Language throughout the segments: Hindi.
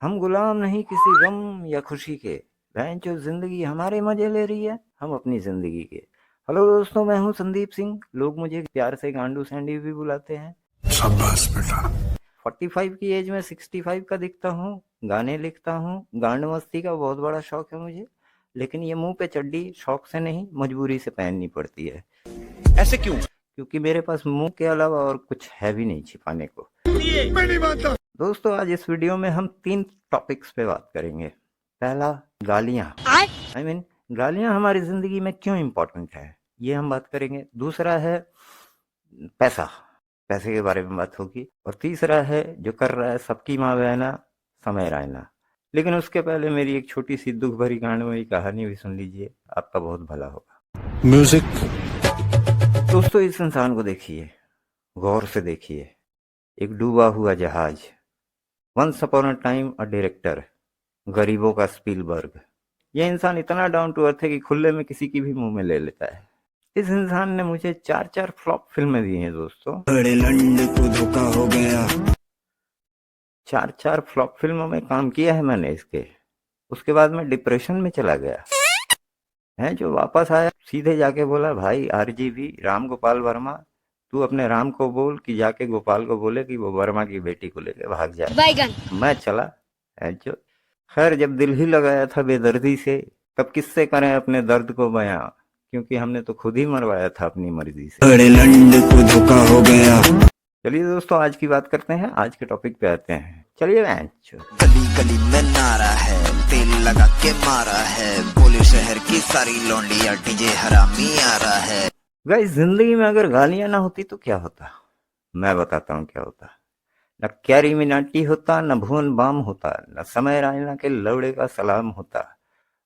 हम गुलाम नहीं किसी गम या खुशी के, जो जिंदगी हमारे मजे ले रही है, हम अपनी जिंदगी के। हेलो दोस्तों, मैं हूं संदीप सिंह। लोग मुझे प्यार से गांडू सैंडी भी बुलाते हैं। शाबाश बेटा। 45 की एज में 65 का दिखता हूँ। गाने लिखता हूँ। गांड मस्ती का बहुत बड़ा शौक है मुझे, लेकिन ये मुंह पे चड्डी शौक से नहीं, मजबूरी से पहननी पड़ती है। ऐसे क्यों? क्योंकि मेरे पास मुंह के अलावा और कुछ है भी नहीं छिपाने को। मैं नहीं मानता। दोस्तों, आज इस वीडियो में हम 3 टॉपिक्स पे बात करेंगे। पहला, गालियाँ। गालियाँ हमारी ज़िंदगी में क्यों इम्पोर्टेंट है, ये हम बात करेंगे। दूसरा है पैसा, पैसे के बारे में बात होगी। और तीसरा है जो कर रहा है सबकी माँ बहना, समय रायना। लेकिन उसके पहले मेरी एक छोटी सी दुख भरी गांडमयी कहानी भी सुन लीजिए, आपका बहुत भला होगा। म्यूजिक। दोस्तों, इस इंसान को देखिए, गौर से देखिए। एक डूबा हुआ जहाज। Once upon a time a director, गरीबों का स्पीलबर्ग। ये इंसान इतना डाउन टू अर्थ है कि खुले में किसी की भी मुंह में ले लेता है। इस इंसान ने मुझे 4 फ्लॉप फिल्में दी हैं दोस्तों। बड़े लंड को धोखा हो गया। 4 फ्लॉप फिल्मों में काम किया है मैंने इसके। उसके बाद मैं डिप्रेशन में चला गया है। जो वापस आया, सीधे जाके बोला, भाई आरजीवी राम गोपाल वर्मा, तू अपने राम को बोल कि जाके गोपाल को बोले कि वो वर्मा की बेटी को लेके भाग जाए। मैं चला है जो। खैर, जब दिल ही लगाया था बेदर्दी से, तब किससे करें अपने दर्द को बयां, क्योंकि हमने तो खुद ही मरवाया था अपनी मर्जी से। बड़े लंड को धोखा हो गया। चलिए दोस्तों, आज की बात करते हैं। आज के टॉपिक पे आते हैं। चलिए गली गली में नारा है, तेल लगा के मारा है, बोले शहर की सारी लौंडिया डीजे हरामी आ रहा है। गाइस, जिंदगी में अगर गालियां ना होती तो क्या होता, मैं बताता हूँ क्या होता। न कैरी मिनाटी होता, न भुवन बाम होता, न समय रायना के लौड़े का सलाम होता।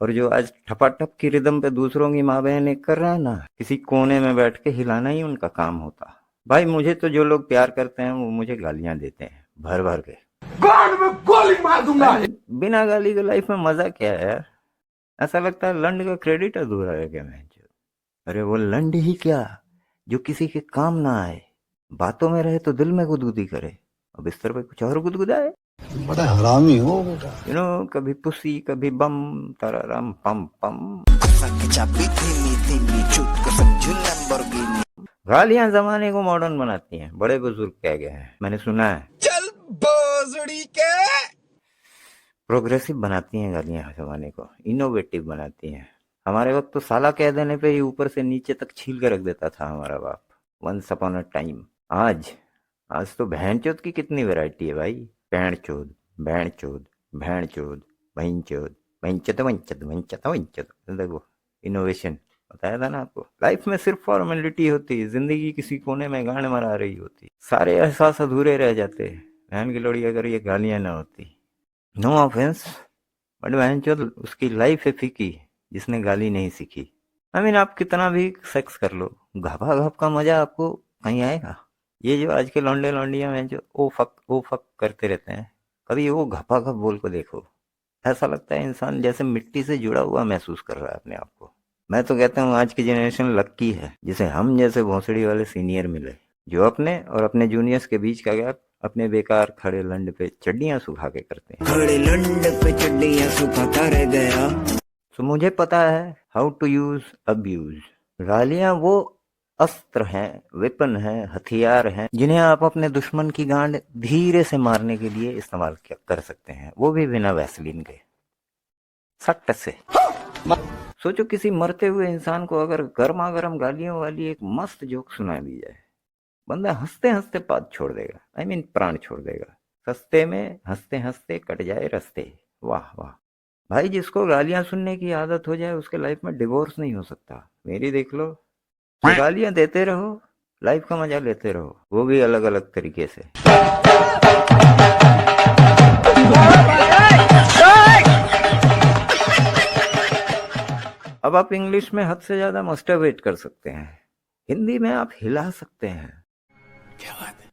और जो आज ठपाठप की रिदम पे दूसरों की माँ बहन एक कर रहा है ना, किसी कोने में बैठ के हिलाना ही उनका काम होता। भाई, मुझे तो जो लोग प्यार करते हैं वो मुझे गालियां देते हैं भर भर के। गांड में गोली मार दूंगा। बिना गाली के लाइफ में मजा क्या है यार। ऐसा लगता है लंड का क्रेडिट अधूरा है क्या मैं। अरे वो लंड ही क्या, जो किसी के काम ना आए, बातों में रहे तो दिल में गुदगुदी करे और बिस्तर पे कुछ और गुदगुदाए। बड़ा हरामी हो बेटा। कभी पुसी, कभी बम, तरारम पम पम। की चाबी धीमी धीमी चुप को समझू लैम्बोर्गिनी। गालियां जमाने को मॉडर्न बनाती हैं, बड़े बुजुर्ग कह गए हैं, मैंने सुना है। चल बोजड़ी के। प्रोग्रेसिव बनाती हैं गालियां जमाने को, इनोवेटिव बनाती हैं। हमारे वक्त तो साला कह देने पे ही ऊपर से नीचे तक छील के रख देता था हमारा बाप। Once upon a time. आज आज तो बहन चोद की कितनी वैरायटी है भाई। पैण चोद, भैण चोद, भैण चोद, बहन चोद, वंचत वंचत वंचत वंचत। देखो, इनोवेशन। बताया था ना आपको, लाइफ में सिर्फ फॉर्मेलिटी होती है, जिंदगी किसी कोने में गांड मरा रही होती, सारे एहसास अधूरे रह जाते। बहन की लोड़ी अगर ये गालियां ना होती। नो ऑफेंस, बट बहन चोद उसकी लाइफ है फीकी जिसने गाली नहीं सीखी। आप कितना भी सेक्स कर लो, घपा घप का मजा आपको कहीं आएगा। ये जो आज के लौंडे लौंडिया में जो ओ फक करते रहते हैं, कभी वो घपा घप बोल को देखो। ऐसा लगता है इंसान जैसे मिट्टी से जुड़ा हुआ महसूस कर रहा है अपने आप को। मैं तो कहता हूँ आज की जनरेशन लक्की है जिसे हम जैसे भोंसड़ी वाले सीनियर मिले, जो अपने और अपने जूनियर्स के बीच का गैप अपने बेकार खड़े लंड पे चड्डियां सुखा के करते हैं। खड़े लंड पे चड्डियां सुखाता रह गया। तो मुझे पता है हाउ टू यूज अब्यूज। गालियां वो अस्त्र हैं, वेपन हैं, हथियार हैं, जिन्हें आप अपने दुश्मन की गांड धीरे से मारने के लिए इस्तेमाल कर सकते हैं, वो भी बिना वैसलीन के, सख्त से। सोचो, किसी मरते हुए इंसान को अगर गर्मा गर्म गालियों वाली एक मस्त जोक सुना दी जाए, बंदा हंसते हंसते पाद छोड़ देगा, प्राण छोड़ देगा। सस्ते में हंसते हंसते कट जाए रस्ते। वाह वाह। भाई, जिसको गालियां सुनने की आदत हो जाए उसके लाइफ में डिवोर्स नहीं हो सकता। मेरी देख लो, तो गालियां देते रहो, लाइफ का मजा लेते रहो, वो भी अलग अलग तरीके से। अब आप इंग्लिश में हद से ज्यादा मस्टरबेट कर सकते हैं, हिंदी में आप हिला सकते हैं। क्या बात है?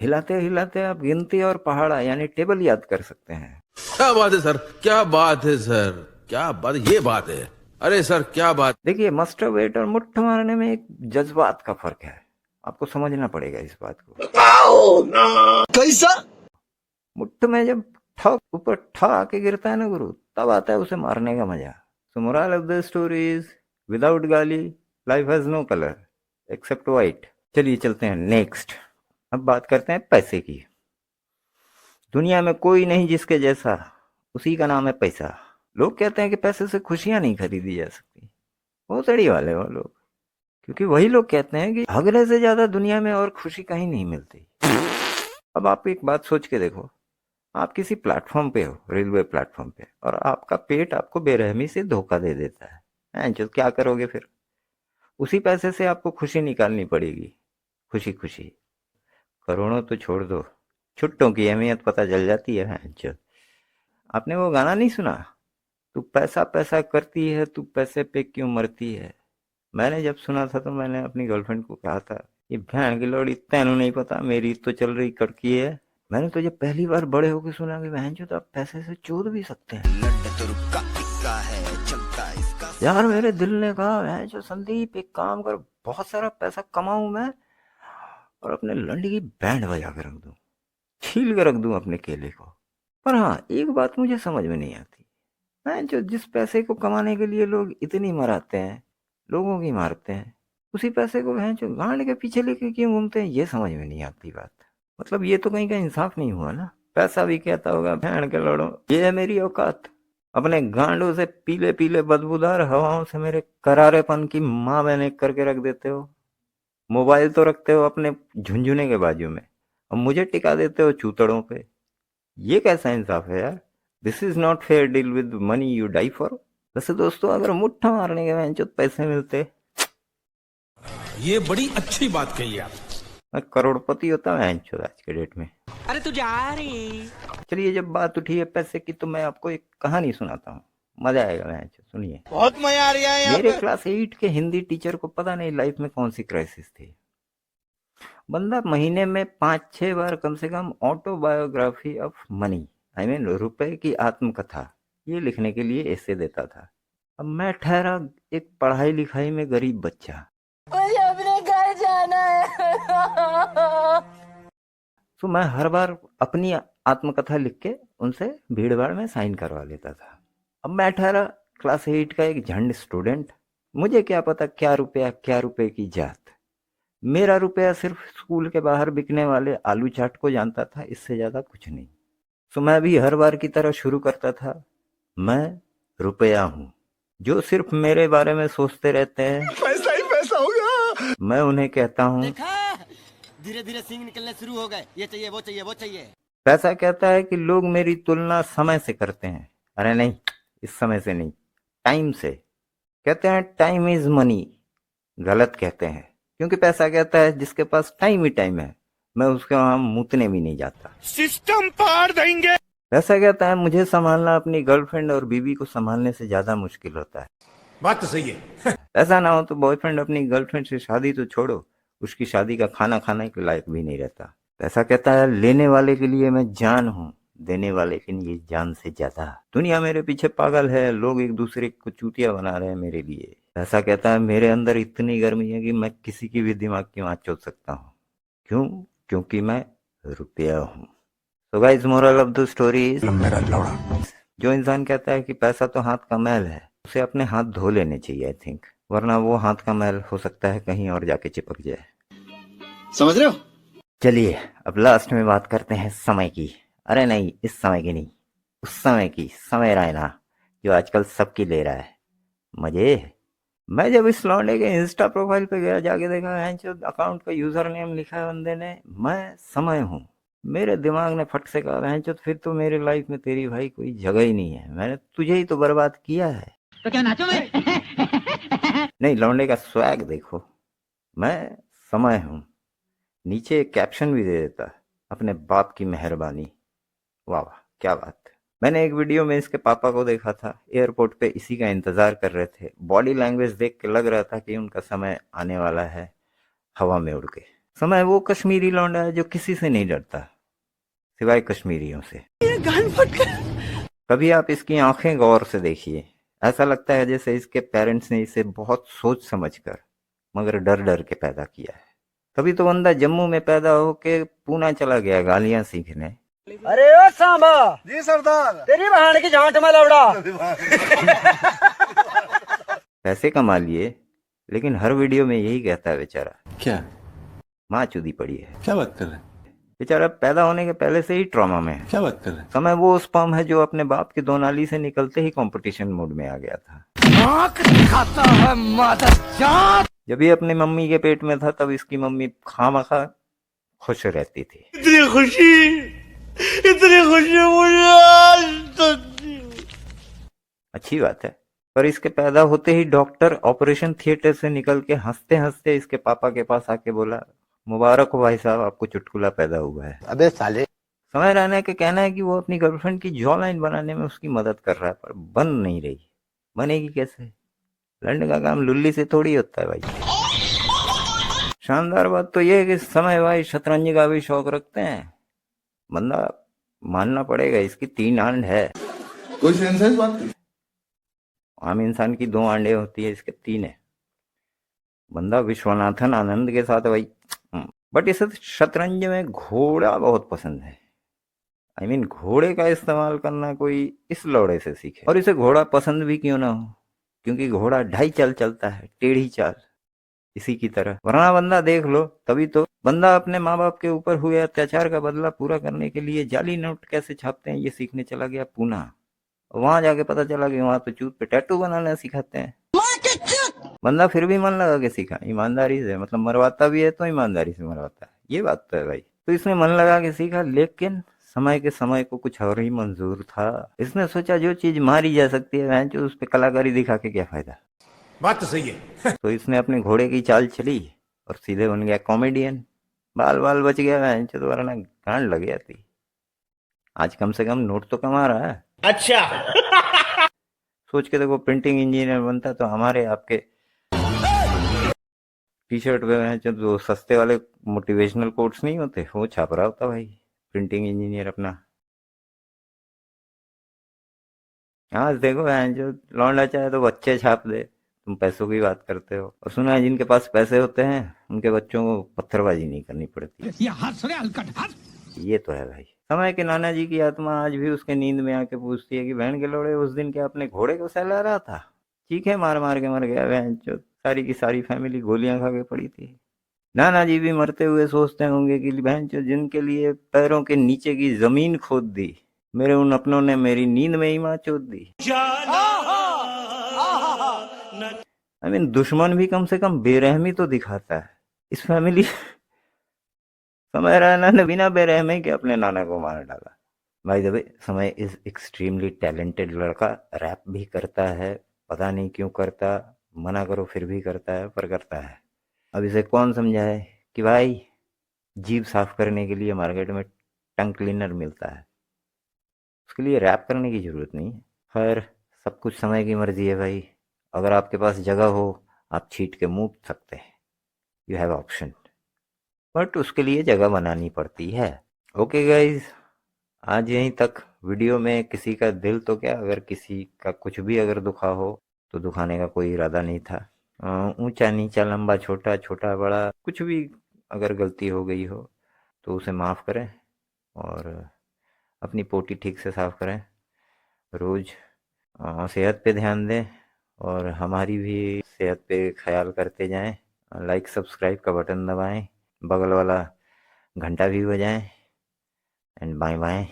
हिलाते हिलाते आप गिनती और पहाड़ा यानी टेबल याद कर सकते हैं। क्या बात है सर, क्या बात है सर, क्या बात, ये बात है। अरे सर, क्या बात। देखिए, मस्टरबेट और मुट्ठ मारने में एक जज्बात का फर्क है, आपको समझना पड़ेगा इस बात को। कैसा? मुट्ठ में जब ठक ऊपर ठा आके गिरता है ना गुरु, तब आता है उसे मारने का मजा। So moral of the story is, without गाली life has no colour except white. चलिए चलते हैं नेक्स्ट। अब बात करते हैं पैसे की। दुनिया में कोई नहीं जिसके जैसा, उसी का नाम है पैसा। लोग कहते हैं कि पैसे से खुशियां नहीं खरीदी जा सकती, बहुत सड़ी वाले वो लोग, क्योंकि वही लोग कहते हैं कि झगड़े से ज्यादा दुनिया में और खुशी कहीं नहीं मिलती। अब आप एक बात सोच के देखो, आप किसी प्लेटफॉर्म पे हो, रेलवे प्लेटफॉर्म पे, और आपका पेट आपको बेरहमी से धोखा दे देता है, जो क्या करोगे फिर? उसी पैसे से आपको खुशी निकालनी पड़ेगी, खुशी खुशी। करोड़ों तो छोड़ दो, छुट्टों की अहमियत पता चल जाती है। जो आपने वो गाना नहीं सुना, तू पैसा पैसा करती है, तू पैसे पे क्यों मरती है? मैंने जब सुना था तो मैंने अपनी गर्लफ्रेंड को कहा था, ये भैन की लोड़ी तेनू नहीं पता, मेरी तो चल रही कड़की है। मैंने तो जब पहली बार बड़े होकर सुना कि बहन जो तो आप पैसे से चोद भी सकते हैं। लंड तो रुका टिक्का है, चलता इसका। यार मेरे दिल ने कहा, बहन जो संदीप एक काम कर, बहुत सारा पैसा कमाऊं मैं और अपने लंड की बैंड बजा के रख दूं, छील के रख दूं अपने केले को। पर हाँ, एक बात मुझे समझ में नहीं आती, मैं जो जिस पैसे को कमाने के लिए लोग इतनी मराते हैं, लोगों की मारते हैं, उसी पैसे को वह जो गांड के पीछे लेके क्यों घूमते हैं, ये समझ में नहीं आती बात। मतलब ये तो कहीं का इंसाफ नहीं हुआ ना। पैसा भी कहता होगा, भैन के लड़ो, ये है मेरी औकात, अपने गांडों से पीले पीले बदबूदार हवाओं से मेरे करारेपन की माँ बहने करके रख देते हो। मोबाइल तो रखते हो अपने झुंझुने के बाजू में, और मुझे टिका देते हो चूतड़ों पे। ये कैसा इंसाफ है यार? This is not fair deal with money you die for. वैसे दोस्तों, अगर मुट्ठा मारने के वहन पैसे मिलते, ये बड़ी अच्छी बात कही आप। मैं करोड़पति होता वहन आज के डेट में। अरे तू जा रही। चलिए, जब बात उठी है पैसे की, तो मैं आपको एक कहानी सुनाता हूँ, मजा आएगा वहन। सुनिए, बहुत मजा आ रहा है मेरे क्लास 8 के हिंदी टीचर को पता नहीं लाइफ में कौन सी क्राइसिस थी। बंदा महीने में 5-6 बार कम से कम autobiography of money, I mean रुपए की आत्मकथा, ये लिखने के लिए ऐसे देता था। अब मैं ठहरा एक पढ़ाई लिखाई में गरीब बच्चा, मुझे अपने घर जाना है। तो मैं हर बार अपनी आत्मकथा लिख के उनसे भीड़ भाड़ में साइन करवा लेता था। अब मैं ठहरा क्लास 8 का एक झंड स्टूडेंट, मुझे क्या पता क्या रुपए की जात। मेरा रुपया सिर्फ स्कूल के बाहर बिकने वाले आलू चाट को जानता था, इससे ज्यादा कुछ नहीं। तो मैं भी हर बार की तरह शुरू करता था, मैं रुपया हूँ, जो सिर्फ मेरे बारे में सोचते रहते हैं। पैसा ही पैसा होगा। मैं उन्हें कहता हूँ, धीरे धीरे सींग निकलने शुरू हो गए, ये चाहिए वो चाहिए वो चाहिए। पैसा कहता है कि लोग मेरी तुलना समय से करते हैं। अरे नहीं, इस समय से नहीं, टाइम से। कहते हैं टाइम इज मनी, गलत कहते हैं, क्योंकि पैसा कहता है जिसके पास टाइम ही टाइम है, मैं उसके वहां मुतने भी नहीं जाता। सिस्टम पार देंगे। पैसा कहता है मुझे संभालना अपनी गर्लफ्रेंड और बीवी को संभालने से ज्यादा मुश्किल होता है। बात तो सही है। ऐसा ना हो तो बॉयफ्रेंड अपनी गर्लफ्रेंड से शादी तो छोड़ो, उसकी शादी का खाना खाने के लायक भी नहीं रहता। पैसा कहता है लेने वाले के लिए मैं जान हूँ, देने वाले के लिए जान से ज्यादा। दुनिया मेरे पीछे पागल है, लोग एक दूसरे को चूतिया बना रहे हैं मेरे लिए। पैसा कहता है मेरे अंदर इतनी गर्मी है कि मैं किसी की भी दिमाग की आँच चोट सकता हूँ। क्यों? क्योंकि मैं रुपया हूँ। तो guys, moral of the story is, जो इंसान कहता है कि पैसा तो हाथ का मैल है, उसे अपने हाथ धो लेने चाहिए आई थिंक, वरना वो हाथ का मैल हो सकता है कहीं और जाके चिपक जाए। समझ रहे हो? चलिए अब लास्ट में बात करते हैं समय की। अरे नहीं, इस समय की नहीं, उस समय की, समय रैना जो आजकल सबकी ले रहा है मजे। मैं जब इस लौंडे के इंस्टा प्रोफाइल पे गया, जाके देखा है जो अकाउंट का यूजर नेम लिखा है बंदे ने, मैं समय हूँ। मेरे दिमाग ने फट से कहा, बहन चोद फिर तो मेरी लाइफ में तेरी भाई कोई जगह ही नहीं है, मैंने तुझे ही तो बर्बाद किया है। तो क्या नाचो मैं? नहीं, लौंडे का स्वैग देखो, मैं समय हूँ। नीचे एक कैप्शन भी दे देता, अपने बाप की मेहरबानी। वाह वाह, क्या बात। मैंने एक वीडियो में इसके पापा को देखा था, एयरपोर्ट पे इसी का इंतजार कर रहे थे। बॉडी लैंग्वेज देख के लग रहा था कि उनका समय आने वाला है हवा में उड़ के। समय वो कश्मीरी लौंडा है जो किसी से नहीं डरता सिवाय कश्मीरियों से। कभी आप इसकी आंखें गौर से देखिए, ऐसा लगता है जैसे इसके पेरेंट्स ने इसे बहुत सोच समझ कर मगर डर डर के पैदा किया है। कभी तो बंदा जम्मू में पैदा होके पूना चला गया गालियां सीखने, अरे ओ सांबा, जी सरदार। तेरी बहन की झांट में लौड़ा। पैसे कमा लिए, लेकिन हर वीडियो में यही कहता है बेचारा, क्या माँ चूदी पड़ी है। क्या बात कर रहे हैं? बेचारा पैदा होने के पहले से ही ट्रॉमा में है। क्या बात कर रहे हैं? समय वो स्पर्म है जो अपने बाप की दो नाली से निकलते ही कंपटीशन मोड में आ गया था। जब ये अपनी मम्मी के पेट में था तब इसकी मम्मी खामखा खुश रहती थी। इतनी खुशी मुझे आज तक। अच्छी बात है, पर इसके पैदा होते ही डॉक्टर ऑपरेशन थिएटर से निकल के हंसते हंसते इसके पापा के पास आके बोला, मुबारक हो भाई साहब, आपको चुटकुला पैदा हुआ है। अबे साले, समय रहने का कहना है कि वो अपनी गर्लफ्रेंड की जॉ लाइन बनाने में उसकी मदद कर रहा है, पर बन नहीं रही। बनेगी कैसे? लड़ने का काम लुल्ली से थोड़ी होता है भाई। शानदार बात तो ये है कि समय भाई शतरंज का भी शौक रखते हैं। बंदा मानना पड़ेगा, इसकी 3 आंड है। कोई सेंस है इस बात की? आम इंसान की 2 आंडें होती है, इसके 3 है। बंदा विश्वनाथन आनंद के साथ भाई। बट इसे शतरंज में घोड़ा बहुत पसंद है। I mean, घोड़े का इस्तेमाल करना कोई इस लौड़े से सीखे। और इसे घोड़ा पसंद भी क्यों ना हो, क्योंकि घोड़ा 2.5 चाल चलता है, टेढ़ी चाल, इसी की तरह। वरना बंदा देख लो, तभी तो बंदा अपने माँ बाप के ऊपर हुए अत्याचार का बदला पूरा करने के लिए जाली नोट कैसे छापते हैं ये सीखने चला गया पूना। वहां जाके पता चला कि वहां तो चूत पे टैटू बनाना सिखाते हैं। बंदा फिर भी मन लगा के सीखा, ईमानदारी से, मतलब मरवाता भी है तो ईमानदारी से मरवाता है, ये बात तो है भाई। तो इसने मन लगा के सीखा, लेकिन समय के समय को कुछ और ही मंजूर था। इसने सोचा जो चीज मारी जा सकती है वह उस पर कलाकारी दिखा के क्या फायदा। बात तो सही है। तो इसने अपने घोड़े की चाल चली और सीधे बन गया कॉमेडियन। बाल बाल बच गया वह, तो वरना गांड लग जाती। आज कम से कम नोट तो कमा रहा है। अच्छा। सोच के देखो, प्रिंटिंग इंजीनियर बनता तो हमारे आपके टी शर्ट पे जो सस्ते वाले मोटिवेशनल कोट्स नहीं होते वो छाप रहा होता भाई, प्रिंटिंग इंजीनियर अपना। आज देखो जो लौंडा चाहे तो बच्चे छाप दे, तुम पैसों की बात करते हो। और सुना है जिनके पास पैसे होते हैं उनके बच्चों को पत्थरबाजी नहीं करनी पड़ती। ये तो है भाई। समय के नाना जी की आत्मा आज भी उसके नींद में आके पूछती है कि बहन के लोड़े उस दिन क्या अपने घोड़े को सहला रहा था? चीखे मार मार के मर गया बहन चो, सारी की सारी फैमिली गोलियां खा के पड़ी थी। नाना जी भी मरते हुए सोचते होंगे कि बहन चो, जिनके लिए पैरों के नीचे की जमीन खोद दी, मेरे उन अपनों ने मेरी नींद में ही माँ चोद दी। I mean, दुश्मन भी कम से कम बेरहमी तो दिखाता है। इस फैमिली समय रैना ने बिना बेरहमी के अपने नाना को मार डाला। भाई द वे, समय इज एक्सट्रीमली टैलेंटेड लड़का, रैप भी करता है, पता नहीं क्यों करता, मना करो फिर भी करता है, पर करता है। अब इसे कौन समझाए कि भाई जीभ साफ करने के लिए मार्केट में टंग क्लीनर मिलता है, उसके लिए रैप करने की जरूरत नहीं है। खैर, सब कुछ समय की मर्जी है भाई। अगर आपके पास जगह हो आप छीट के मूव सकते हैं, यू हैव ऑप्शन, बट उसके लिए जगह बनानी पड़ती है। ओके गाइज, आज यहीं तक। वीडियो में किसी का दिल तो क्या, अगर किसी का कुछ भी अगर दुखा हो तो दुखाने का कोई इरादा नहीं था। ऊंचा नीचा, लंबा छोटा, छोटा बड़ा, कुछ भी अगर गलती हो गई हो तो उसे माफ़ करें और अपनी पोटी ठीक से साफ करें। रोज़ सेहत पे ध्यान दें और हमारी भी सेहत पे ख्याल करते जाएं। लाइक सब्सक्राइब का बटन दबाएं, बगल वाला घंटा भी बजाएं। एंड बाय बाय,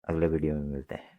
अगले वीडियो में मिलते हैं।